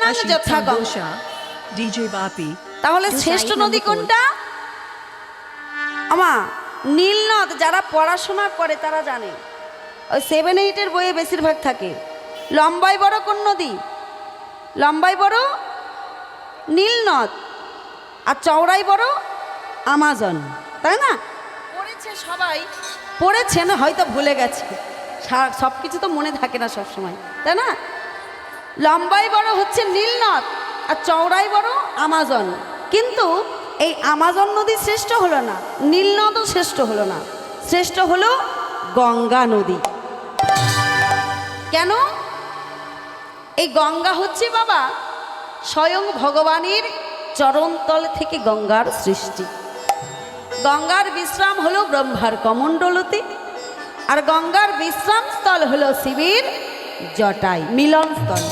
গানাং যথা Ganga. DJ Bapi. তাহলে শ্রেষ্ঠ নদী কোনটা? আমা নীল নদ যারা পড়াশোনা করে তারা জানে, ওই 7-8 বইয়ে বেশিরভাগ থাকে। লম্বাই বড় কোন নদী? লম্বাই বড় নীল নদ, আর চওড়াই বড় আমাজন, তাই না? পড়েছে সবাই, পড়েছেন, হয়তো ভুলে গেছে, সব কিছু তো মনে থাকে না সব সময়, তাই না? লম্বাই বড় হচ্ছে নীল নদ আর চওড়াই বড় আমাজন। কিন্তু এই আমাজন নদী শ্রেষ্ঠ হলো না, নীল নদও শ্রেষ্ঠ হলো না, শ্রেষ্ঠ হলো গঙ্গা নদী। কেন? এই গঙ্গা হচ্ছে বাবা স্বয়ং ভগবানের চরণতল থেকে গঙ্গার সৃষ্টি। গঙ্গার বিশ্রাম হলো ব্রহ্মার কমণ্ডলতে, আর গঙ্গার বিশ্রাম স্থল হলো শিবের জটায়, মিলন স্থল।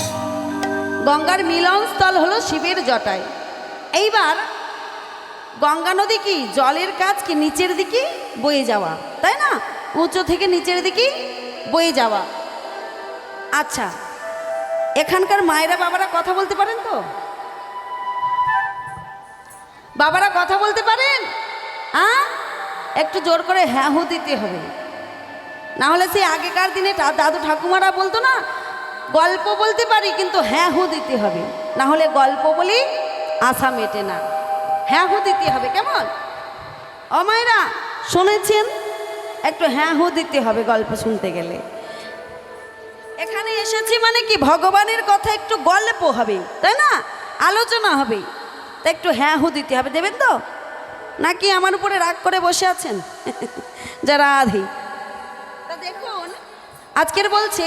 গঙ্গার মিলন স্থল হলো শিবের জটায়। এইবার গঙ্গা নদী কি জলের কাজ কি নিচের দিকে বয়ে যাওয়া, তাই না? উঁচু থেকে নিচের দিকে বয়ে যাওয়া। আচ্ছা, এখানকার মায়েরা বাবারা কথা বলতে পারেন তো? বাবারা কথা বলতে পারেন? একটু জোর করে হ্যাঁ হু দিতে হবে, না হলে সেই আগেকার দিনে দাদু ঠাকুমারা বলতো না, গল্প বলতে পারি কিন্তু হ্যাঁ হু দিতে হবে, না হলে গল্প বলি আশা মেটে না। হ্যাঁ হু দিতে হবে, কেমন? ও মায়েরা শুনেছেন? একটু হ্যাঁ হু দিতে হবে গল্প শুনতে গেলে। এখানে এসেছি মানে কি ভগবানের কথা একটু গল্প হবে, তাই না? আলোচনা হবে, তা একটু হ্যাঁ হু দিতে হবে। দেবেন তো? নাকি আমার উপরে রাগ করে বসে আছেন যারা আধি? তা দেখুন, আজকের বলছে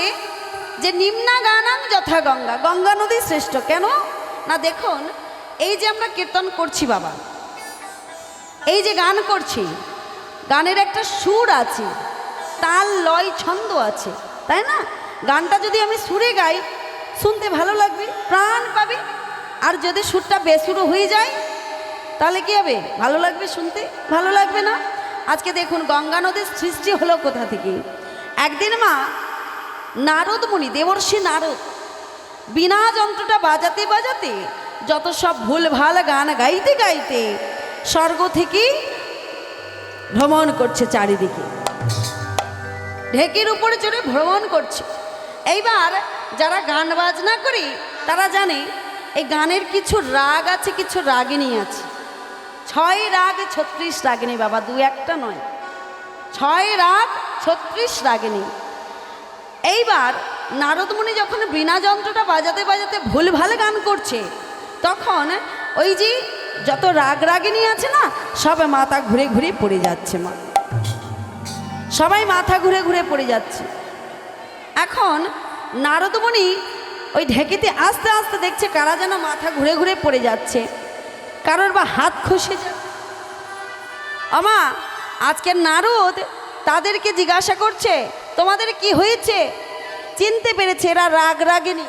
যে নিম্না গানাং যথা গঙ্গা, গঙ্গা নদী শ্রেষ্ঠ। কেন না দেখুন, এই যে আমরা কীর্তন করছি বাবা, এই যে গান করছি, গানের একটা সুর আছে, তাল লয় ছন্দ আছে, তাই না? গানটা যদি আমি সুরে গাই শুনতে ভালো লাগবে, প্রাণ পাবে। আর যদি সুরটা বেসুরো হয়ে যায় তাহলে কি হবে? ভালো লাগবে শুনতে? ভালো লাগবে না। আজকে দেখুন গঙ্গা নদীর সৃষ্টি হলো কোথা থেকে? একদিন মা নারদ মুনি, দেবর্ষি নারদ, বিনা যন্ত্রটা বাজাতে বাজাতে, যত সব ভুলভাল গান গাইতে গাইতে স্বর্গ থেকে ভ্রমণ করছে চারিদিকে, ঢেকির উপরে চড়ে ভ্রমণ করছে। এইবার যারা গান বাজনা করি তারা জানে এই গানের কিছু রাগ আছে, কিছু রাগিনী আছে। 6 রাগ 36 রাগিনী বাবা, 2-1টা নয়, 6 রাগ 36 রাগিনী। এইবার নারদমুনি যখন বীণা যন্ত্রটা বাজাতে বাজাতে ভুলভাল গান করছে, তখন ওই যে যত রাগ রাগিনী আছে না, সব মাথা ঘুরে ঘুরে পড়ে যাচ্ছে। মা সবাই মাথা ঘুরে ঘুরে পড়ে যাচ্ছে। এখন নারদমুনি ওই ঢেকিতে আস্তে আস্তে দেখছে কারা যেন মাথা ঘুরে ঘুরে পড়ে যাচ্ছে, কারোর বা হাত খসে যাচ্ছে। আমা আজকের নারদ তাদেরকে জিজ্ঞাসা করছে, তোমাদের কি হয়েছে? চিনতে পেরেছে এরা রাগ রাগিনী।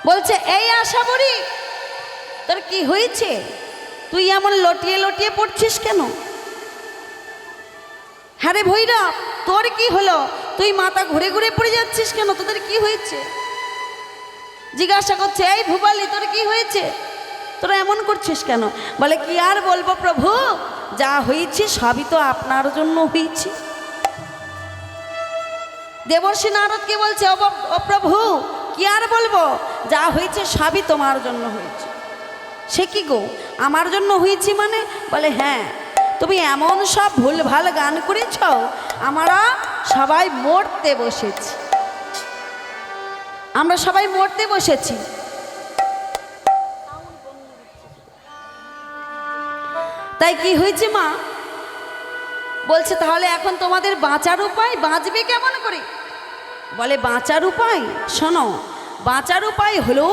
বলছে, এই আশা বড়ি, তোর কি হয়েছে? তুই এমন লটিয়ে লটিয়ে পড়ছিস কেন? হ্যাঁ রে ভৈরব, তোর কি হলো? তুই মাথা ঘুরে ঘুরে পড়ে যাচ্ছিস কেন? তোদের কি হয়েছে? জিজ্ঞাসা করছে, এই ভূপালি তোর কি হয়েছে? তোরা এমন করছিস কেন? বলে, কি আর বলবো প্রভু, যা হয়েছে সবই তো আপনার জন্য হয়েছে। দেবর্ষি নারদকে বলছে, ও প্রভু, কি আর বলবো, যা হয়েছে সবই তোমার জন্য হয়েছে। সে কি গো, আমার জন্য হয়েছে মানে? বলে, হ্যাঁ, তুমি এমন সব ভুলভাল গান করেছ, আমরা সবাই মরতে বসেছি, আমরা সবাই মরতে বসেছি। তাই কি হয়েছে মা? বলছে, তাহলে এখন তোমাদের বাঁচার উপায়, বাঁচবে কেমন করে? বলে, বাঁচার উপায় শোনো, বাঁচার উপায় হলো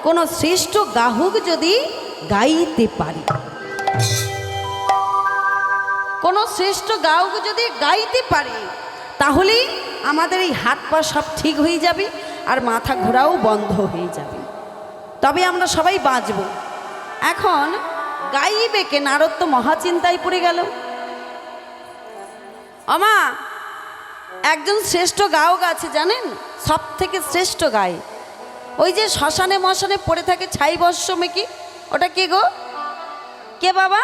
কোনো শ্রেষ্ঠ গায়ক যদি গাইতে পারে, কোনো শ্রেষ্ঠ গায়ক যদি গাইতে পারে, তাহলেই আমাদের এই হাত পা সব ঠিক হয়ে যাবে, আর মাথা ঘোরাও বন্ধ হয়ে যাবে, তবে আমরা সবাই বাঁচব। এখন গাইবে কে? নারদ তো মহাচিন্তায় পড়ে গেল। আমা একজন শ্রেষ্ঠ গায়ক আছে জানেন, সব থেকে শ্রেষ্ঠ গায়, ওই যে শ্মশানে মশানে পড়ে থাকে ছাই বর্ষমে কি, ওটা কে গো? কে বাবা?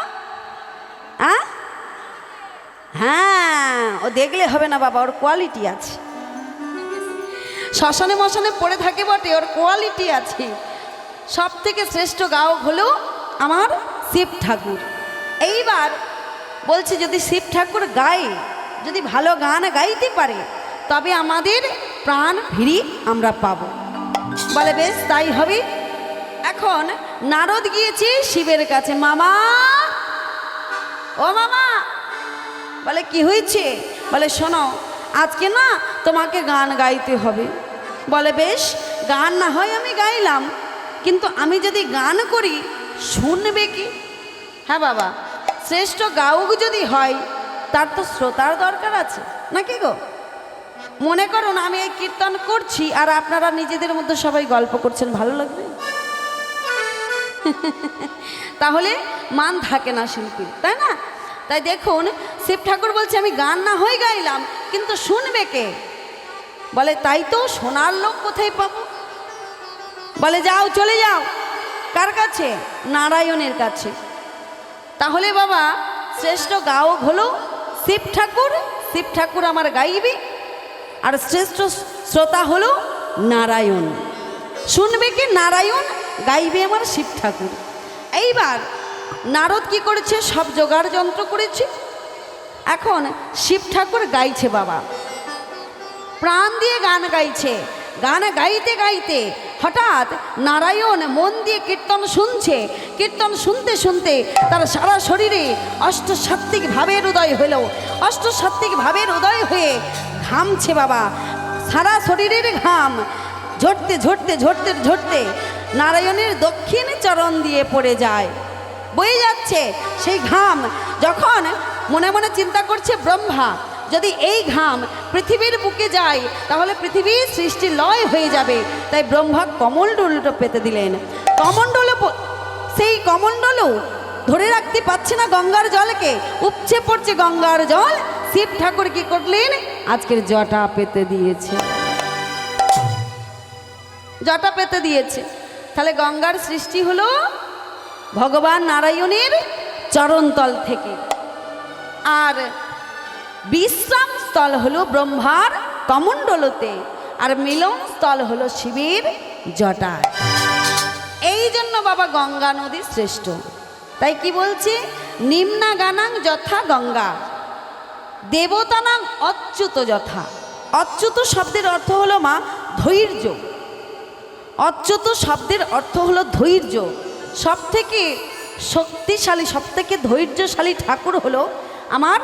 হ্যাঁ হ্যাঁ, ও দেখলে হবে না বাবা, ওর কোয়ালিটি আছে। শ্মশানে মশানে পড়ে থাকে বটে, ওর কোয়ালিটি আছে। সব থেকে শ্রেষ্ঠ গায়ক হলো আমার শিব ঠাকুর। এইবার বলছে যদি শিব ঠাকুর গায়ে, যদি ভালো গান গাইতে পারে তবে আমাদের প্রাণ ফিরি আমরা পাবো। বলে বেশ তাই হবে। এখন নারদ গিয়েছে শিবের কাছে। মামা, ও মামা। বলে কি হয়েছে? বলে শোনো, আজকে না তোমাকে গান গাইতে হবে। বলে বেশ, গান না হয় আমি গাইলাম, কিন্তু আমি যদি গান করি শুনবে কি? হ্যাঁ বাবা, শ্রেষ্ঠ গায়ক যদি হয় তার তো শ্রোতার দরকার আছে নাকি গো? মনে করুন আমি এই কীর্তন করছি আর আপনারা নিজেদের মধ্যে সবাই গল্প করছেন, ভালো লাগবে? তাহলে মান থাকে না শিল্পীর, তাই না? তাই দেখুন শিব ঠাকুর বলছে আমি গান না হয়ে গাইলাম, কিন্তু শুনবে কে? বলে তাই তো, শোনার লোক কোথায় পাবো? বলে যাও, চলে যাও। কার কাছে? নারায়ণের কাছে। তাহলে বাবা শ্রেষ্ঠ গায়ক হলো শিব ঠাকুর। শিব ঠাকুর আমার গাইবে, আর শ্রেষ্ঠ শ্রোতা হলো নারায়ণ। শুনবে কি? নারায়ণ। গাইবে আমার শিব ঠাকুর। এইবার নারদ কি করেছে? সব জোগাড় যন্ত্র করেছে। এখন শিব ঠাকুর গাইছে বাবা, প্রাণ দিয়ে গান গাইছে। গান গাইতে গাইতে হঠাৎ নারায়ণ মন দিয়ে কীর্তন শুনছে। কীর্তন শুনতে শুনতে তার সারা শরীরে অষ্টসাত্ত্বিক ভাবের উদয় হইল। অষ্টসাত্ত্বিক ভাবের উদয় হয়ে ঘামছে বাবা, সারা শরীরের ঘাম ঝরতে ঝরতে ঝরতে ঝরতে নারায়ণের দক্ষিণ চরণ দিয়ে পড়ে যায়, বয়ে যাচ্ছে সেই ঘাম। যখন মনে মনে চিন্তা করছে ব্রহ্মা, যদি এই ঘাম পৃথিবীর বুকে যায় তাহলে পৃথিবীর সৃষ্টি লয় হয়ে যাবে। তাই ব্রহ্মা কমণ্ডলটা পেতে দিলেন। কমণ্ডল, সেই কমণ্ডলও ধরে রাখতে পারছে না গঙ্গার জলকে, উপচে পড়ছে গঙ্গার জল। শিব ঠাকুর কি করলেন? আজকের জটা পেতে দিয়েছে, জটা পেতে দিয়েছে। তাহলে গঙ্গার সৃষ্টি হলো ভগবান নারায়ণের চরণতল থেকে, আর বিশ্রাম স্থল হলো ব্রহ্মার কমণ্ডলতে, আর মিলন স্থল হলো শিবের জটায়। এই জন্য বাবা গঙ্গা নদী শ্রেষ্ঠ। তাই কি বলছে? নিম্না গানাং যথা গঙ্গা দেবতানাং অচ্যুত যথা। অচ্যুত শব্দের অর্থ হলো মা ধৈর্য। অচ্যুত শব্দের অর্থ হলো ধৈর্য। সব থেকে শক্তিশালী, সব থেকে ধৈর্যশালী ঠাকুর হলো আমার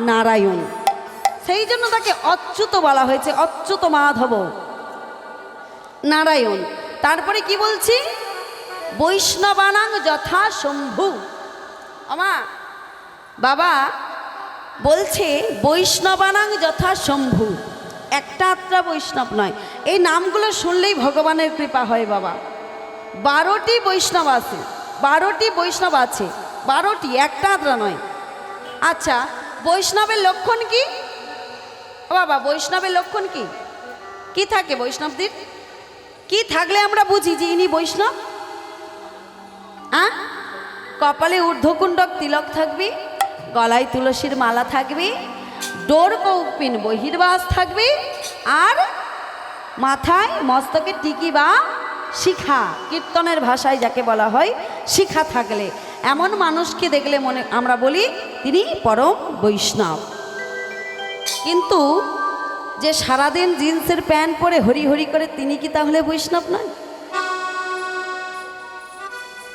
নারায়ণ। সেই জন্য তাকে অচ্যুত বলা হয়েছে, অচ্যুত মাধব নারায়ণ। তারপরে কি বলছি? বৈষ্ণবানাং যথা শম্ভু। আমা বাবা বলছে বৈষ্ণবানাং যথা শম্ভু। একটা আত্রা বৈষ্ণব নয়, এই নামগুলো শুনলেই ভগবানের কৃপা হয় বাবা। 12টি বৈষ্ণব আছে, 12টি বৈষ্ণব আছে, 12টি, একটা আত্রা নয়। আচ্ছা, বৈষ্ণবের লক্ষণ কি বাবা? বৈষ্ণবের লক্ষণ কি? কি থাকে বৈষ্ণবদের? কি থাকলে আমরা বুঝি যে ইনি বৈষ্ণব? কপালে ঊর্ধ্বকুণ্ডক তিলক থাকবে, গলায় তুলসীর মালা থাকবে, ডোর কৌপিন বহির্বাস থাকবে, আর মাথায় মস্তকে টিকি বা শিখা, কীর্তনের ভাষায় যাকে বলা হয় শিখা থাকলে, এমন মানুষকে দেখলে মনে আমরা বলি তিনি পরম বৈষ্ণব। কিন্তু যে সারাদিন জিন্সের প্যান্ট পরে হরি হরি করে তিনি কি তাহলে বৈষ্ণব নয়?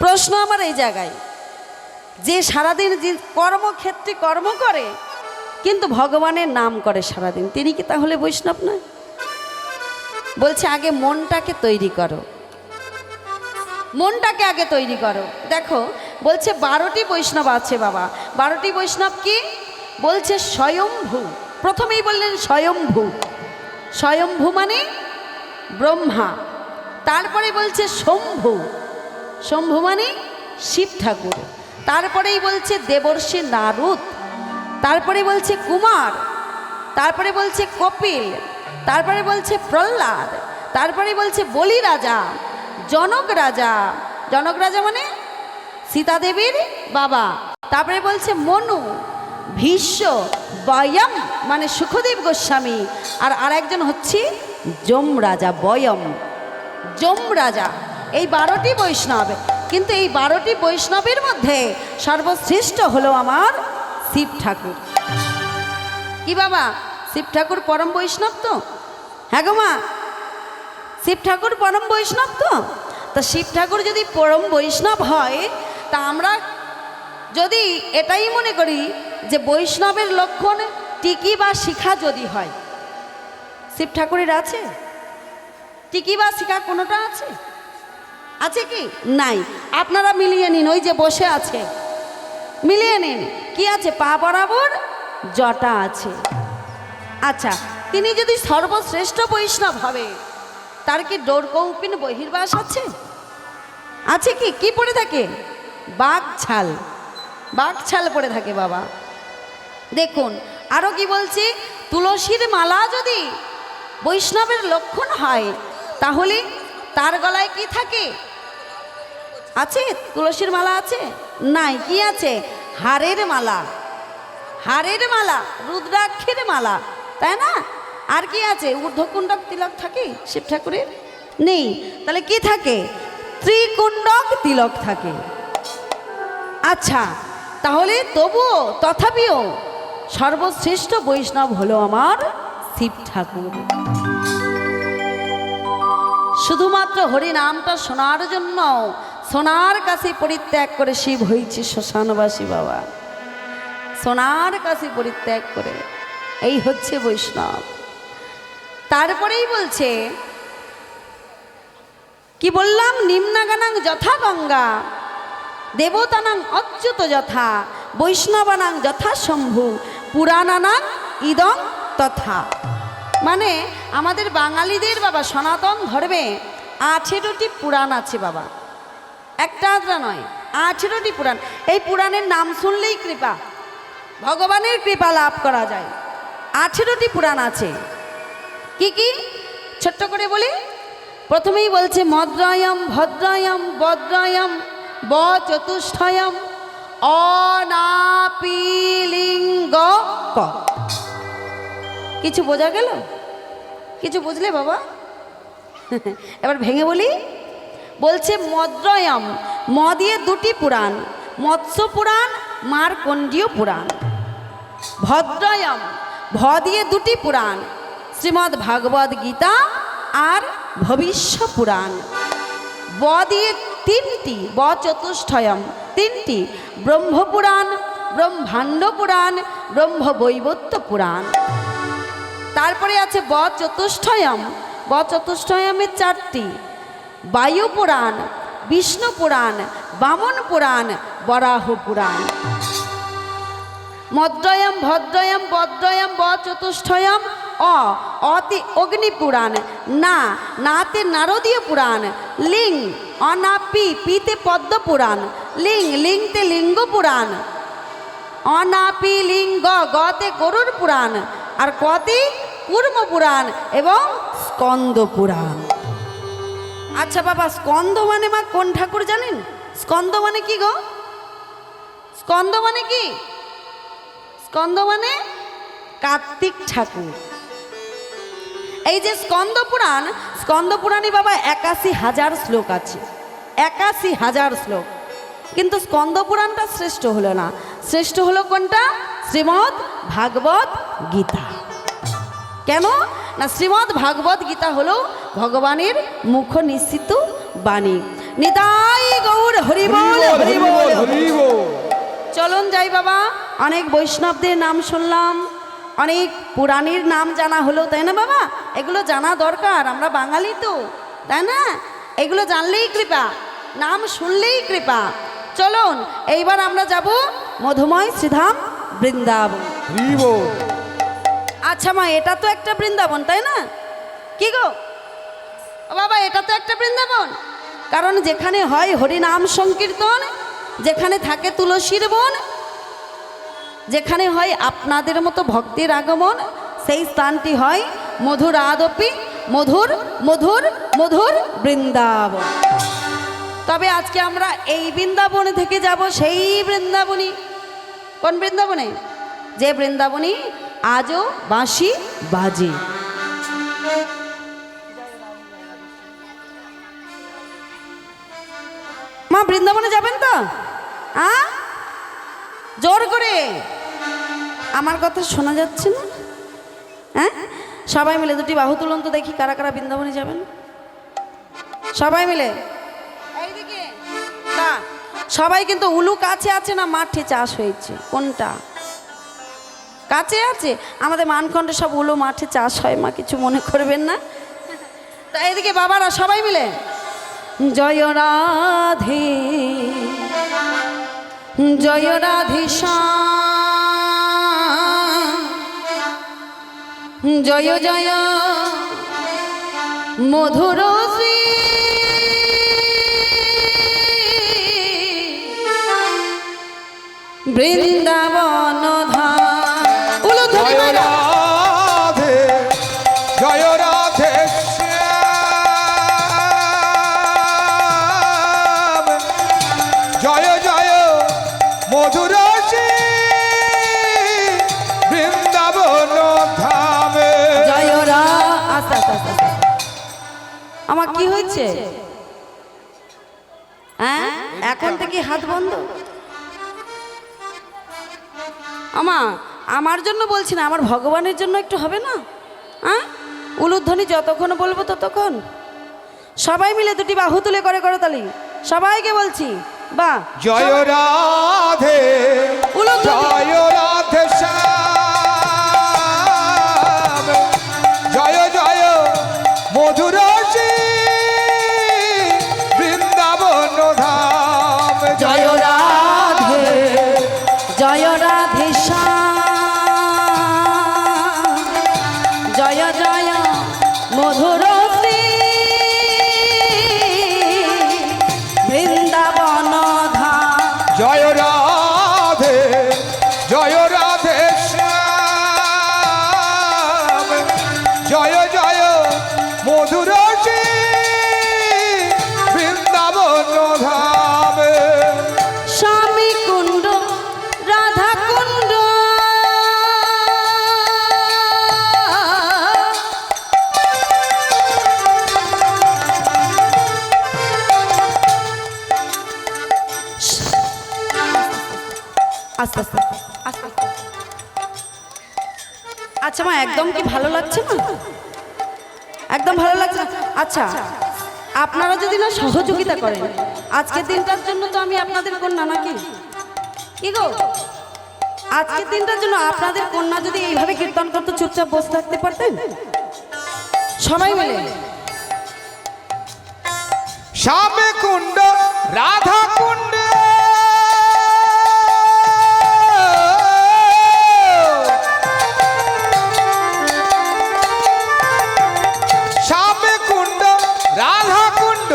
প্রশ্ন আমার এই জায়গায়, যে সারাদিন কর্মক্ষেত্রে কর্ম করে কিন্তু ভগবানের নাম করে সারাদিন, তিনি কি তাহলে বৈষ্ণব নয়? বলছে আগে মনটাকে তৈরি করো, মনটাকে আগে তৈরি করো। দেখো বলছে 12টি বৈষ্ণব আছে বাবা। 12টি বৈষ্ণব কি? বলছে স্বয়ম্ভু। প্রথমেই বললেন স্বয়ম্ভু। স্বয়ম্ভু মানে ব্রহ্মা। তারপরে বলছে শম্ভু। শম্ভু মানে শিব ঠাকুর। তারপরেই বলছে দেবর্ষি নারদ। তারপরে বলছে কুমার। তারপরে বলছে কপিল। তারপরে বলছে প্রহ্লাদ। তারপরে বলছে বলি রাজা, জনক রাজা, জনক রাজা মানে সীতা দেবীর বাবা। তারপরে বলছে মনু, ভীষ্ম, বয়ম মানে সুখদেব গোস্বামী, আর আরেকজন হচ্ছে যম রাজা, বয়ম, যম রাজা। এই 12টি বৈষ্ণব, কিন্তু এই 12টি বৈষ্ণবের মধ্যে সর্বশ্রেষ্ঠ হলো আমার শিব ঠাকুর। কি বাবা, শিব ঠাকুর পরম বৈষ্ণব তো? হ্যাঁ গো মা, শিব ঠাকুর পরম বৈষ্ণব তো? তা শিব ঠাকুর যদি পরম বৈষ্ণব হয়, তা আমরা যদি এটাই মনে করি যে বৈষ্ণবের লক্ষণ টিকি বা শিখা যদি হয়, শিব ঠাকুরের আছে টিকি বা শিখা? কোনোটা আছে? আছে কি? নাই। আপনারা মিলিয়ে নিন, ওই যে বসে আছে মিলিয়ে নিন, কি আছে? পা বরাবর জটা আছে। আচ্ছা, তিনি যদি সর্বশ্রেষ্ঠ বৈষ্ণব হবে, তার কি ডোরকৌপিন বহির্বাস আছে? আছে কি? কি পড়ে থাকে? বাঘ ছাল, বাঘ ছাল পড়ে থাকে বাবা। দেখুন আরো কি বলছি, তুলসীর মালা যদি বৈষ্ণবের লক্ষণ হয়, তাহলে তার গলায় কি থাকে? আছে? তুলসীর মালা আছে? নাই। কি আছে? হারের মালা, হারের মালা, রুদ্রাক্ষের মালা, তাই না? আর কি আছে? ঊর্ধ্বকুণ্ডক তিলক থাকে শিব ঠাকুরের? নেই। তাহলে কি থাকে? ত্রিকুণ্ডক তিলক থাকে। আচ্ছা, তাহলে তবুও তথাপিও সর্বশ্রেষ্ঠ বৈষ্ণব হলো আমার শিব ঠাকুর। শুধুমাত্র হরি নামটা শোনার জন্য সোনার কাছে পরিত্যাগ করে শিব হয়েছে শ্মশানবাসী বাবা, সোনার কাছে পরিত্যাগ করে। এই হচ্ছে বৈষ্ণব। তারপরেই বলছে, কি বললাম? নিম্নাগানাং যথা গঙ্গা, দেবতানাং অচ্যুত যথা, বৈষ্ণবানাং যথা শম্ভু, পুরাণানাং ইদং তথা। মানে আমাদের বাঙালিদের বাবা সনাতন ধর্মে 18টি পুরাণ আছে বাবা, একটা আধটা নয়, 18টি পুরাণ। এই পুরাণের নাম শুনলেই কৃপা, ভগবানের কৃপা লাভ করা যায়। 18টি পুরাণ আছে। কি কি? ছোট্ট করে বলি। প্রথমেই বলছে মদ্রায়ম, ভদ্রায়ম, বদ্রায়ম, ব চতুষ্ঠয়ম, অনাপিলিঙ্গ ক। কিছু বোঝা গেল? কিছু বুঝলে বাবা? এবার ভেঙে বলি। বলছে মদ্রয়ম, ম দিয়ে 2টি পুরাণ, মৎস্য পুরাণ, মার্কণ্ডীয় পুরাণ। ভদ্রয়ম, ভ দিয়ে 2টি পুরাণ, শ্রীমদ্ ভাগবত গীতা আর ভবিষ্য পুরাণ। ব দিয়ে 3টি, ব চতুষ্ঠয়ম 3টি, ব্রহ্মপুরাণ, ব্রহ্মাণ্ড পুরাণ, ব্রহ্মবৈবর্ত পুরাণ। তারপরে আছে ব চতুষ্ঠয়ম, ব চতুষ্ঠয়মের 4টি, বায়ু পুরাণ, বিষ্ণু পুরাণ, বামন পুরাণ, বরাহ পুরাণ। মদ্রয়ম, ভদ্রয়ম, বদ্রয়ম, ব চতুষ্ঠয়ম, অতি অগ্নি পুরাণ, না, নাতে নারদীয় পুরাণ, লিং, অনাপি, পিতে পদ্ম পুরাণ, লিং, লিংতে লিঙ্গ পুরাণ, অনাপি লিঙ্গ, গতে গরুর পুরাণ, আর কতে কুর্ম পুরাণ এবং স্কন্দ পুরাণ। আচ্ছা বাবা, স্কন্দ মানে মা কোন ঠাকুর জানেন? স্কন্দ মানে কি গো? স্কন্দ মানে কি? স্কন্দ মানে কার্তিক ঠাকুর। এই যে স্কন্দ পুরাণ, স্কন্দ পুরাণে বাবা 81,000 শ্লোক আছে, 81,000 শ্লোক। কিন্তু স্কন্দ পুরাণটা শ্রেষ্ঠ হলো না, শ্রেষ্ঠ হলো কোনটা? শ্রীমদ্ ভাগবত গীতা। কেন না? শ্রীমদ্ ভাগবত গীতা হলো ভগবানের মুখ নিঃসৃত বাণী। নিতাই গৌর হরি বল, হরি বল, হরি বল। চলুন যাই বাবা, অনেক বৈষ্ণবদের নাম শুনলাম, অনেক পুরাণের নাম জানা হলো, তাই না বাবা? এগুলো জানা দরকার, আমরা বাঙালি তো, তাই না? এগুলো জানলেই কৃপা, নাম শুনলেই কৃপা। চলুন এইবার আমরা যাব মধুময় শ্রীধাম বৃন্দাবন। আচ্ছা মা, এটা তো একটা বৃন্দাবন, তাই না? কি গো ও বাবা, এটা তো একটা বৃন্দাবন। কারণ যেখানে হয় হরিনাম সংকীর্তন, যেখানে থাকে তুলসীর বন, যেখানে হয় আপনাদের মতো ভক্তের আগমন, সেই স্থানটি হয় মধুরাদপি মধুর মধুর মধুর বৃন্দাবন। তবে আজকে আমরা এই বৃন্দাবনে থেকে যাব সেই বৃন্দাবনী। কোন বৃন্দাবনে? যে বৃন্দাবনী আজও বাঁশি বাজে। মা বৃন্দাবনে যাবেন তো? জোর করে, আমার কথা শোনা যাচ্ছে না? হ্যাঁ, সবাই মিলে দুটি বাহু তুলুন তো দেখি, কারা কারা বৃন্দাবনে যাবেন। সবাই মিলে এইদিকে। না, সবাই কিন্তু উলু কাছে আছে না মাঠে চাষ হয়েছে? কোনটা কাছে আছে? আমাদের মানখণ্ডে সব উলু মাঠে চাষ হয়, মা কিছু মনে করবেন না। তা এইদিকে বাবারা সবাই মিলে জয় রাধে জয় রাধে জয় জয় মধুর শ্রী বৃন্দাবন ধাম। উলু ধরি বাজা। জয় রাধে জয় জয় মধুর বৃন্দাবন ধামে। জয় রা। আস্তে আস্তে আস্তে আস্তে। আমার কি হয়েছে? হ্যাঁ, এখন থেকে হাত বন্ধ। আমার জন্য বলছি না, আমার ভগবানের জন্য একটু হবে না? হ্যাঁ, উলুধ্বনি যতক্ষণ বলবো ততক্ষণ। সবাই মিলে দুটি বাহু তুলে করে করতালি, সবাইকে বলছি বা জয় রাধে জয় রাধে শ্যাম জয় জয় মধুর বৃন্দাবন ধাম। জয় রাধে জয় রাধে শ্যাম জয় জয় মধুর শ্রী বৃন্দাবন ধাম। জয় রাধে জয় রাধে শ্যাম জয় জয় মধুর বৃন্দাবন ধাম। স্বামী কুণ্ড রাধা কুণ্ড আস্তে আস্তে আস্তে আস্তে। আচ্ছা মা, একদম কি ভালো লাগছে না? একদম ভালো লাগছে না? আচ্ছা, আপনারা যদি না সহযোগিতা করেন, আজকের দিনটার জন্য তো আমি আপনাদের কন্যা নাকি? কি গো, আজকের দিনটার জন্য আপনাদের কন্যা যদি এইভাবে কীর্তন করতে চুপচাপ বসে থাকতে পারতেন সবাই মিলে। শ্যামে কুণ্ড রাধা কুণ্ড শ্যামে কুণ্ড রাধা কুণ্ড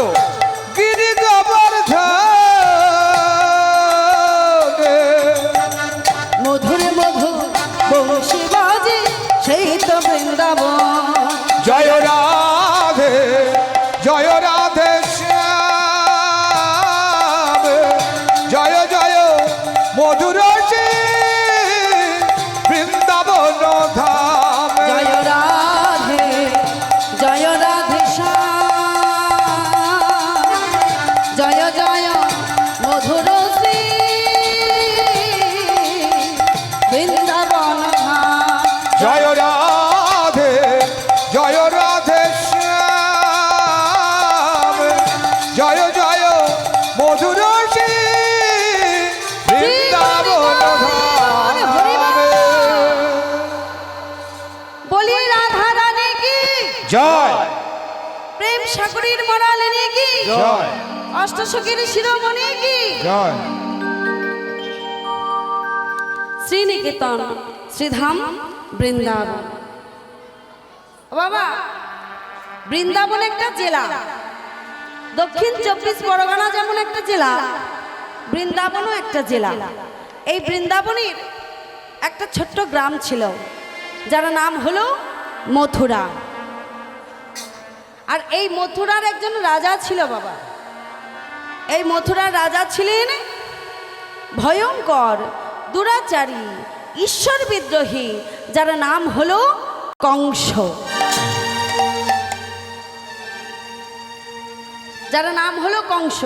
গিরি গোবর্ধন মধুর মধুর বংশী বাজে সেই তো বৃন্দাবন। জয় রাধে জয় রাধে শ্যাম জয় জয় মধুর বৃন্দাবন ধাম। জয় রাধে জয় রাধে শ্যাম জয় জয় মধুর শ্রী বৃন্দাবন ধাম। জয় রাধে জয় রাধে শ্যাম জয় জয় মধুর বৃন্দাবন ধাম। বলি রাধা রানী কি জয় প্রেম সাগরীর মরালিনী কি জয় অষ্টসখীর শিরোমণি কি জয়। শ্রীনিকেতন শ্রীধাম বৃন্দাবন। বাবা, বৃন্দাবন একটা জেলা, দক্ষিণ 24 পরগনা যেমন একটা জেলা, বৃন্দাবনও একটা জেলা। এই বৃন্দাবনের একটা ছোট্ট গ্রাম ছিল যার নাম হলো মথুরা। আর এই মথুরার একজন রাজা ছিল বাবা। এই মথুরার রাজা ছিলেন ভয়ঙ্কর, দুরাচারী, ঈশ্বর বিদ্রোহী, যার নাম হলো কংস। যার নাম হলো কংস।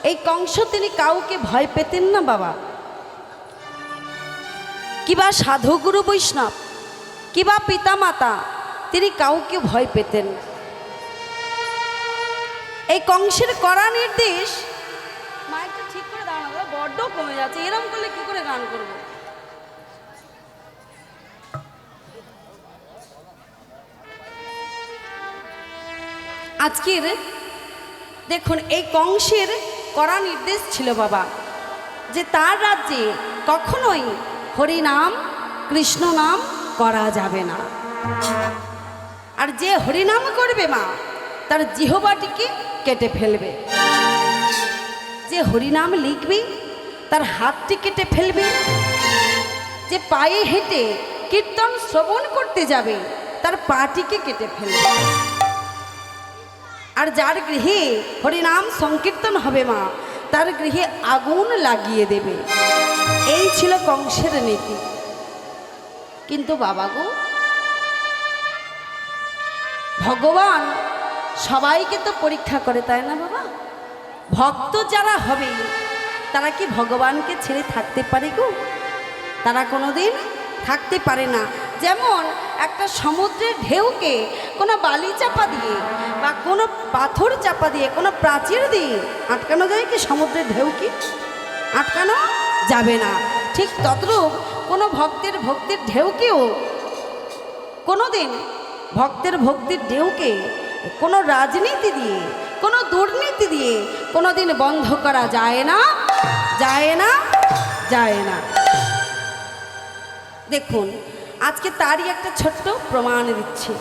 এই কংস তিনি কাউকে ভয় পেতেন না বাবা। কিবা সাধুগুরু বৈষ্ণব, কিবা পিতামাতা, তিনি কাউকে ভয় পেতেন। এই কংসের কড়া নির্দেশ, মাইকটা ঠিক করে দাঁড়ানো, বড্ড কমে যাচ্ছে, এরকম করলে কি করে গান করব? আজকের দেখুন, এই কংসের কড়া নির্দেশ ছিল বাবা যে তার রাজ্যে কখনোই হরিনাম কৃষ্ণ নাম করা যাবে না। আর যে হরিনাম করবে মা, তার জিহ্বাটিকে কেটে ফেলবে। যে হরিনাম লিখবে তার হাতটি কেটে ফেলবে। যে পায়ে হেঁটে কীর্তন শ্রবণ করতে যাবে তার পাটিকে কেটে ফেলবে। আর যার গৃহে হরিনাম সংকীর্তন হবে মা, তার গৃহে আগুন লাগিয়ে দেবে। এই ছিল কংসের নীতি। কিন্তু বাবা গো, ভগবান সবাইকে তো পরীক্ষা করে, তাই না বাবা? ভক্ত যারা হবে তারা কি ভগবানকে ছেড়ে থাকতে পারে গো? তারা কোনোদিন থাকতে পারে না। যেমন একটা সমুদ্রের ঢেউকে কোনো বালি চাপা দিয়ে বা কোনো পাথর চাপা দিয়ে, কোনো প্রাচীর দিয়ে আটকানো যায় কি? সমুদ্রের ঢেউকে আটকানো যাবে না। ঠিক তদ্রূপ কোনো ভক্তির ঢেউকেও কোনোদিন, ভক্তির ঢেউকে কোনো রাজনীতি দিয়ে, কোনো দুর্নীতি দিয়ে কোনোদিন বন্ধ করা যায় না, যায় না, যায় না। দেখুন, আজকে তারই একটা ছোট্ট প্রমাণ দিচ্ছি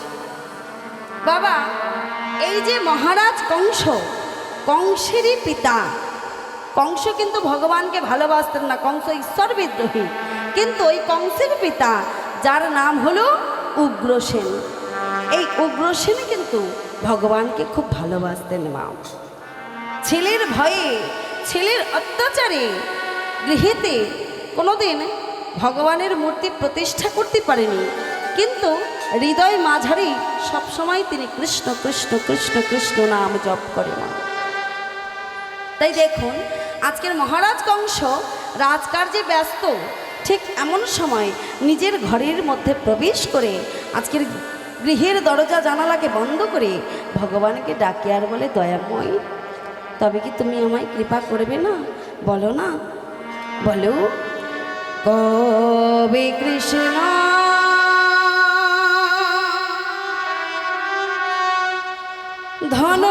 বাবা। এই যে মহারাজ কংস, কংসেরই পিতা। কংস কিন্তু ভগবানকে ভালোবাসতেন না, কংস ঈশ্বর বিদ্রোহী। কিন্তু ওই কংসের পিতা, যার নাম হলো উগ্রসেন, এই উগ্রসেন কিন্তু ভগবানকে খুব ভালোবাসতেন মা। ছেলের ভয়ে, ছেলের অত্যাচারে গৃহেতে কোনোদিন ভগবানের মূর্তি প্রতিষ্ঠা করতে পারেনি, কিন্তু হৃদয় মাঝারি সবসময় তিনি কৃষ্ণ কৃষ্ণ কৃষ্ণ কৃষ্ণ নাম জপ করে মা। তাই দেখুন, আজকের মহারাজ কংস রাজকার্যে ব্যস্ত, ঠিক এমন সময় নিজের ঘরের মধ্যে প্রবেশ করে আজকের গৃহের দরজা জানালাকে বন্ধ করে ভগবানকে ডাকে আর বলে, দয়াময়, তবে কি তুমি আমায় কৃপা করবে না? বলো না, বলো। কবে কৃষ্ণ ধন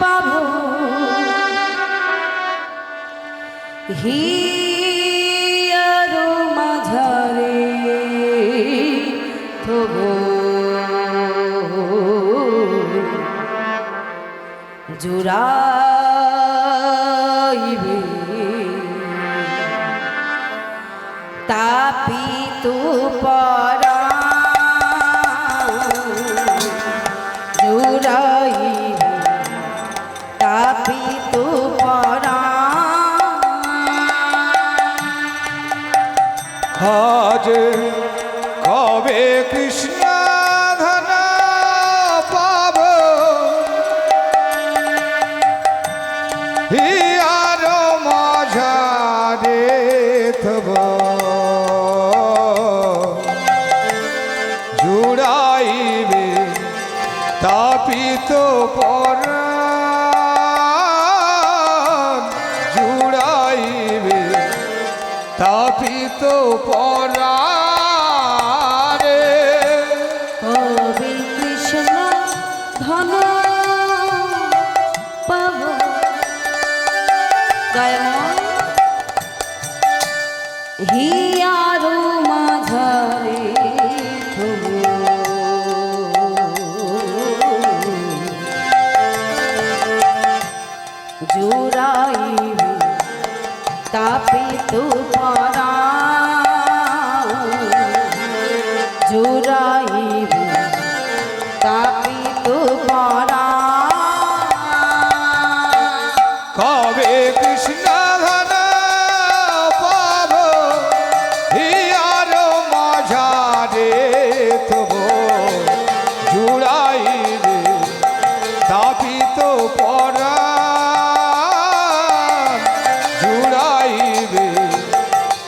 পাব, হিয়ার মাঝারে থব, জুড়াইবে তাপিত পরাণ, জুড়াইবে তাপিত পরাণ। আজ কবে কৃষ্ণ ধন পাব, হিয়ার মাঝারে থব, জুড়াইবে তাপিত পরাণ, জুড়াইবে তাপিত পরাণে। কবে কৃষ্ণ ধন পাব, হিয়ার মাঝারে থব, জুড়াইবে তাপিত পরাণ, জুড়াইবে তাপিত পরাণ জুড়াইবে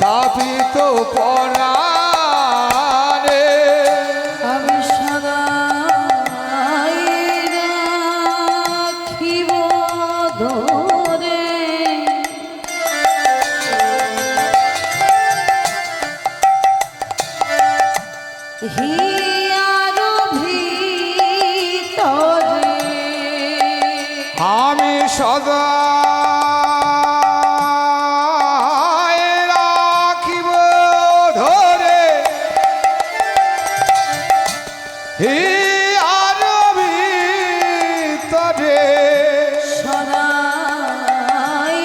তাপিত পরাণে আমি সদা রাখিব ধরে হিয়ার ভিতরে আমি সদা রাখিব ধরে হিয়ার ভিতরে সদাই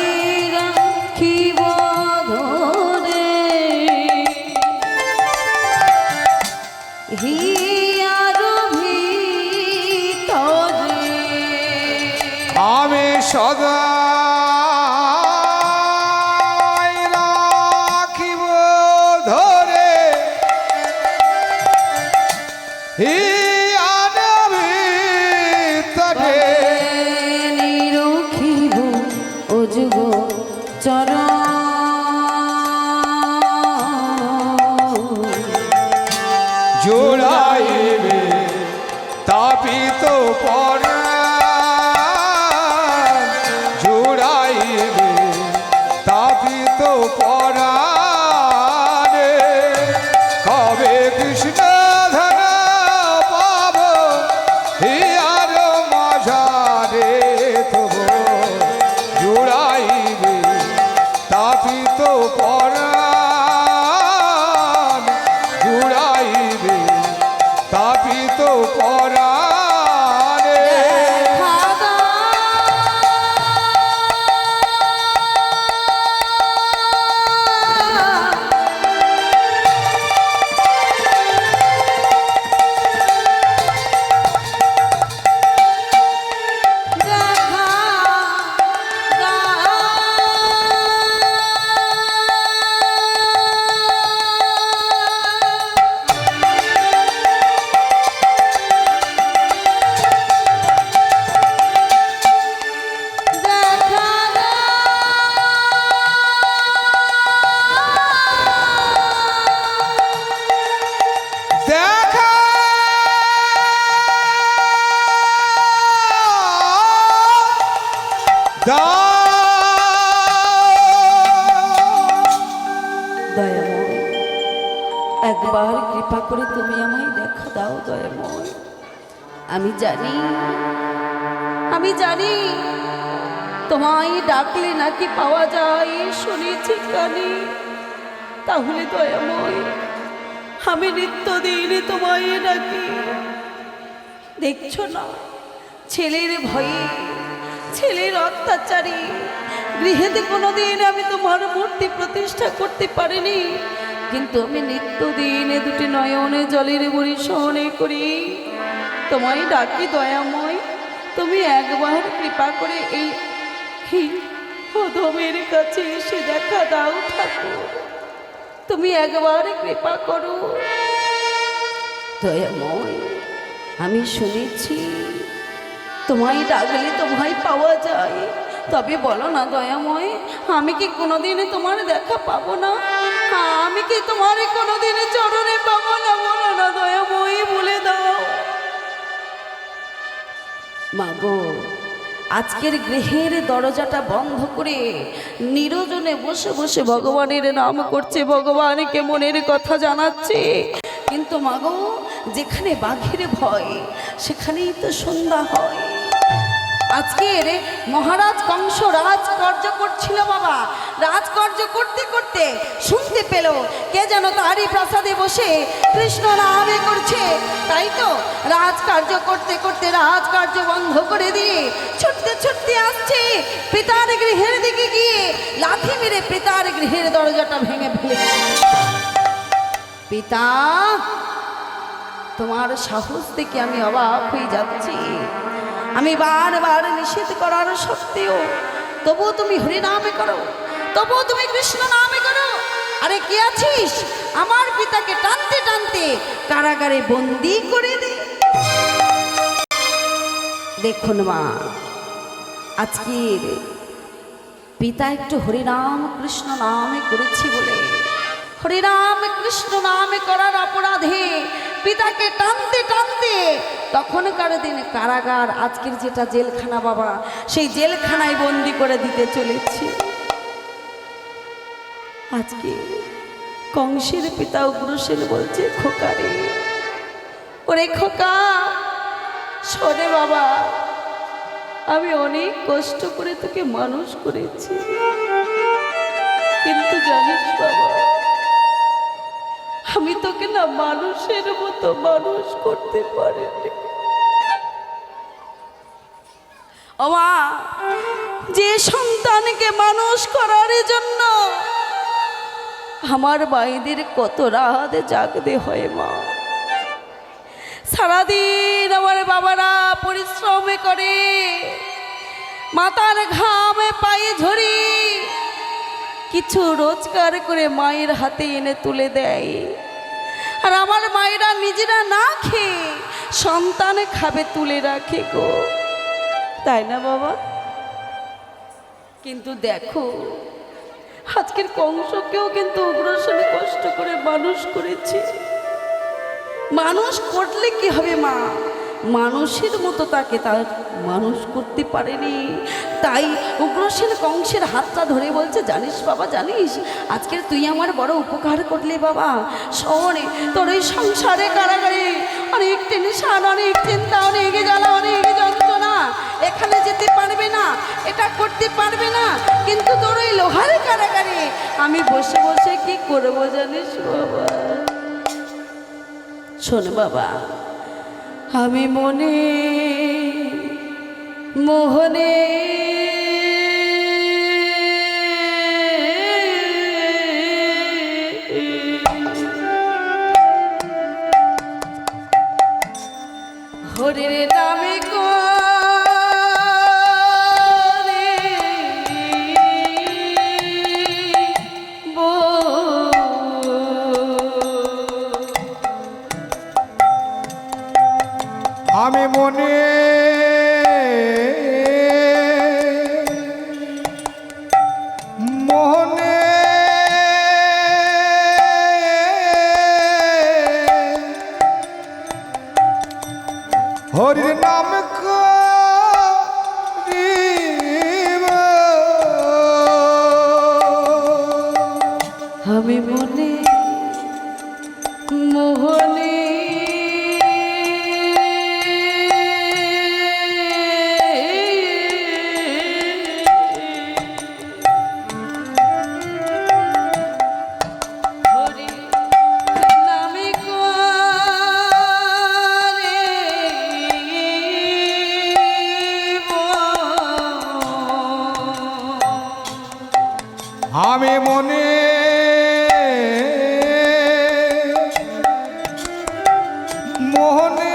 রাখিব ধরে হিয়ার ভিতরে আমি সদা রাখিব ধরে হিয়ার ভিতরে নিরখিব অযুগ চরণ জোড়াইবে তাপিত পরাণ জোড়াইবে তাপিত পরাণে কবে কৃষ্ণ ধন পাব হিয়ার মাঝারে তব জোড়াইবে তাপিত পরাণ জোড়াইবে তাপিত পরাণে দেখা দয়াময় একবার কৃপা করে তুমি আমায় দেখা দাও দয়াময়। আমি জানি তোমায় ডাকলে নাকি পাওয়া যায় শুনেছি কানে। তাহলে দয়াময় আমি নিত্যদিন তোমায় ডাকি, দেখছো না ছেলের ভয়ে ছেলের অত্যাচারী গৃহেতে কোনোদিন আমি তোমার মূর্তি প্রতিষ্ঠা করতে পারিনি, কিন্তু আমি নিত্যদিন দুটি নয়নে জলের বরিশনে করি তোমায় ডাকি দয়াময়। তুমি একবার কৃপা করে এই অধমের কাছে এসে দেখা দাও ঠাকুর, তুমি একবার কৃপা করো দয়াময়। আমি শুনেছি তোমায় ডাকলে তোমায় পাওয়া যায়, তবে বলো না দয়াময় আমি কি কোনোদিন তোমার দেখা পাবো না? আমি কি তোমার কোনোদিন চরণে পাবো না? বলো না দয়াময়, বলে দাও। মাগো আজকের গৃহের দরজাটা বন্ধ করে নিরজনে বসে বসে ভগবানের নাম করছে, ভগবানকে মনের কথা জানাচ্ছে, কিন্তু মাগো যেখানে বাঘের ভয় সেখানেই তো সন্ধ্যা হয়। আজকের মহারাজ কংস রাজকার্য করছিল বাবা, রাজকার্য করতে করতে শুনতে পেল কে যেন তারই প্রাসাদে বসে কৃষ্ণ নামে করছে। তাই তো রাজকার্য করতে করতে রাজকার্য বন্ধ করে দিয়ে ছুটতে ছুটতে আসছে পিতার গৃহের দিকে, গিয়ে লাথি মেরে পিতার গৃহের দরজাটা ভেঙে ফেলেছে। পিতা তোমার সাহস দেখে আমি অবাক হয়ে যাচ্ছি, আমি বারবার নিষেধ করার সত্ত্বেও তবুও তুমি হরি নামে করো, তবুও তুমি কৃষ্ণ নামে করো। আরে কে আছিস? আমার পিতাকে টানতে টানতে কারাগারে বন্দি করে দে। দেখুন মা, আজকের পিতা একটু হরিনাম কৃষ্ণ নামে করেছি বলে, হরিনাম কৃষ্ণ নামে করার অপরাধে পিতাকে টানতে টানতে তখনকার দিনে কারাগার, আজকের যেটা জেলখানা বাবা, সেই জেলখানায় বন্দি করে দিতে চলেছি। আজকে কংসের পিতা উগ্রসেন বলছে, খোকা রে, ওরে খোকা শোনে বাবা, আমি অনেক কষ্ট করে তোকে মানুষ করেছি, কিন্তু জানিস বাবা, আমি তোকে না মানুষের মতো মানুষ করতে পারিনি। ও মা, যে সন্তানকে মানুষ করার জন্য আমার মায়েদের কত রাত জাগতে হয় মা, সারাদিন আমার বাবারা পরিশ্রম করে, মাথার ঘামে পায়ে ঝরি কিছু রোজগার করে মায়ের হাতে এনে তুলে দেয়, আর আমার মায়েরা নিজেরা না খেয়ে সন্তান খাবে তুলে রাখে গো, তাই না বাবা? কিন্তু দেখো আজকের কংসকেও কিন্তু উগ্রসেন কষ্ট করে মানুষ করেছে। মানুষ করলে কি হবে মা, মানুষের মতো তাকে তার মানুষ করতে পারেনি। তাই উগ্রসেন কংসের হাতটা ধরে বলছে, জানিস বাবা, জানিস আজকের তুই আমার বড় উপকার করলে বাবা, শহরে তোর ওই সংসারে কারাগারে অনেক টেনশন, অনেক চিন্তা, অনেক জ্বালা, অনেক যন্ত্রণা, এখানে যেতে পারবে না, এটা করতে পারবে না, কিন্তু তোর ওই লোহার কারাগারে আমি বসে বসে কি করবো জানিস বাবা? শোন বাবা, আমি মনে মোহনে হরির নামে আমি মনে মোহনে হরির নাম করিব, আমি মনে মোহনে আমি মনে মোহনে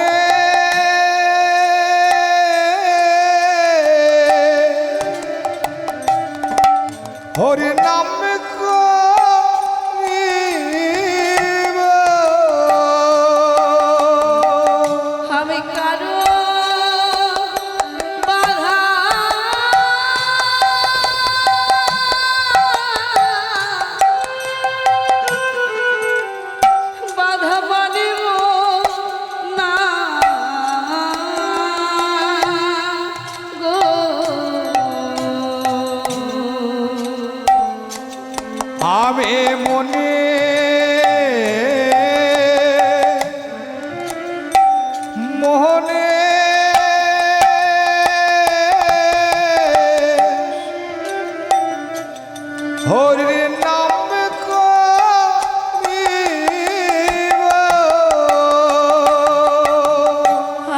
হরি নাম করিব, আমি কারো বাধা বাধা মানিব না গো, আমি মনে মোহনে হরির নাম করিব,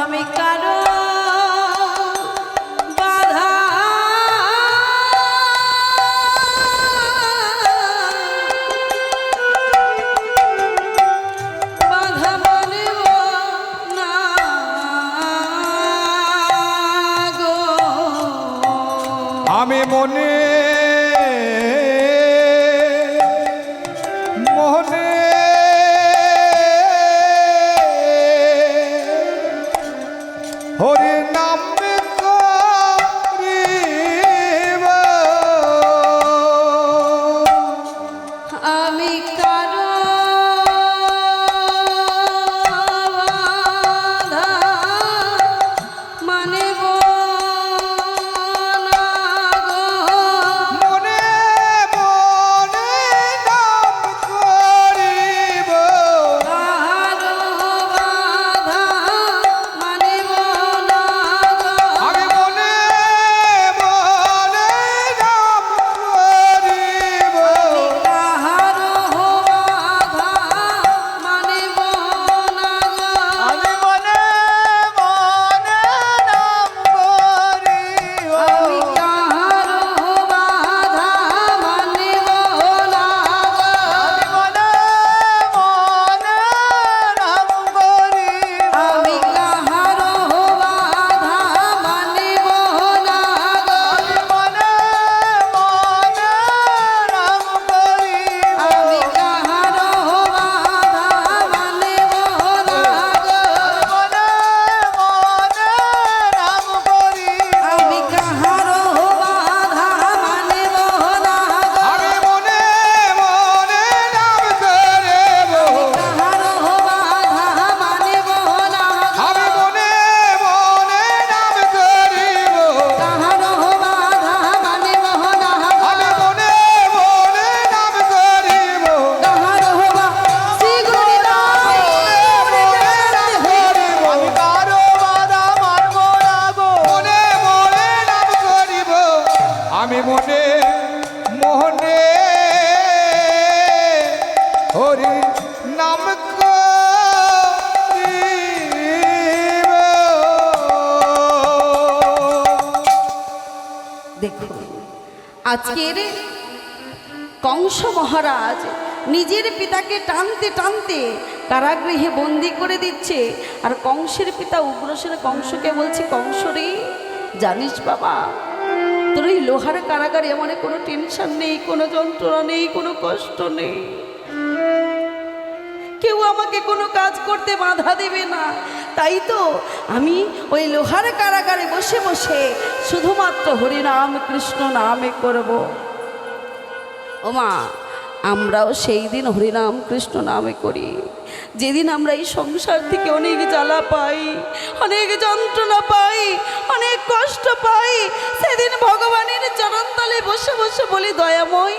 আমি কারো বাধা বাধা মানিব না গো, আমি মনে মোহনে হরির নাম করিব, আমি মনে মোহনে হরি নাম করিব। দেখুন আজকের কংস মহারাজ নিজের পিতাকে টানতে টানতে কারাগৃহে বন্দি করে দিচ্ছে, আর কংসের পিতা উগ্রসেন কংসকে বলছে, কংস রে জানিস বাবা, তোর এই লোহার কারাগারে এমন কোনো টেনশন নেই, কোনো যন্ত্রণা নেই, কোনো কষ্ট নেই, কেউ আমাকে কোনো কাজ করতে বাধা দেবে না। তাই তো আমি ওই লোহার কারাগারে বসে বসে শুধুমাত্র হরিনাম কৃষ্ণ নামে করব। ওমা, আমরাও সেই দিন হরিনাম কৃষ্ণ নামে করি যেদিন আমরা এই সংসার থেকে অনেক জ্বালা পাই, অনেক যন্ত্রণা পাই, অনেক কষ্ট পাই, সেদিন ভগবানের চরণতলে বসে বসে বলি, দয়াময়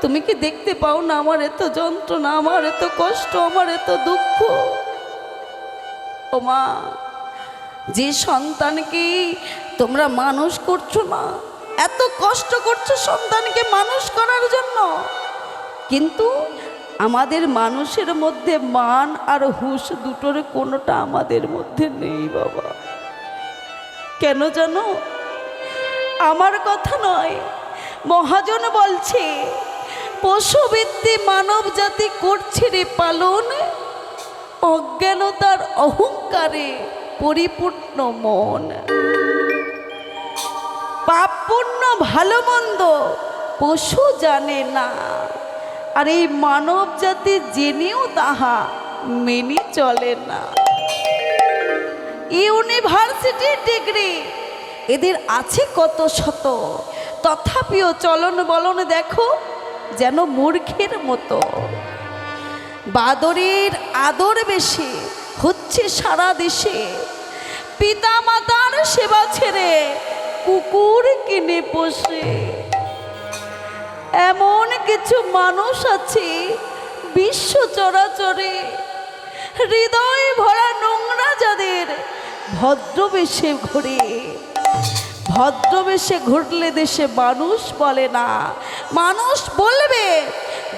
তুমি কি দেখতে পাও না আমার এত যন্ত্রণা, আমার এত কষ্ট, আমার এত দুঃখ। ওমা, যে সন্তানকে তোমরা মানুষ করছো না, এত কষ্ট করছো সন্তানকে মানুষ করার জন্য, কিন্তু আমাদের মানুষের মধ্যে মান আর হুঁশ দুটোর কোনোটা আমাদের মধ্যে নেই বাবা। কেন জানো? আমার কথা নয়, মহাজন বলছে, পশুবৃত্তি মানব জাতি করছে রে পালন, অজ্ঞানতার অহংকারে পরিপূর্ণ মন। পাপ পুণ্য ভালো মন্দ পশু জানে না, আর এই মানব জাতি জেনেও তাহা মেনে চলে না। ইউনিভার্সিটির ডিগ্রি এদের আছে কত শত, তথাপিও চলন বলন দেখো যেন মূর্খের মতো। বাদরের আদর বেশি হচ্ছে সারা দেশে, পিতা মাতার সেবা ছেড়ে কুকুর কিনে পোষে। এমন কিছু মানুষ আছে বিশ্ব চরাচরে, হৃদয় ভরা নোংরা যাদের ভদ্রবেশে ঘুরে। ভদ্রবেশে ঘুরলে দেশে মানুষ বলে না, মানুষ বলবে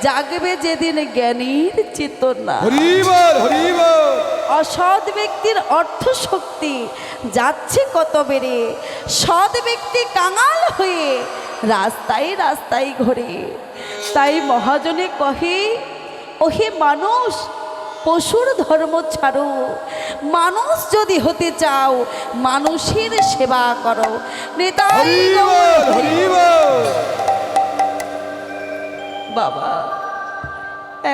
জাগবে যেদিন জ্ঞানীর চেতনা। অসৎ ব্যক্তির অর্থ শক্তি যাচ্ছে কত বেড়ে, সৎ ব্যক্তি কাঙাল হয়ে রাস্তায় রাস্তায় ঘোরে। তাই মহাজনে কহে, ওহে মানুষ পশুর ধর্ম ছাড়ো, মানুষ যদি হতে চাও মানুষের সেবা করো। নেতাই বাবা,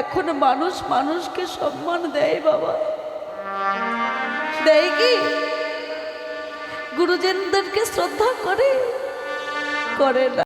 এখন মানুষ মানুষকে সম্মান দেয় বাবা, দেয় কি? গুরুজনদেরকে শ্রদ্ধা করে না।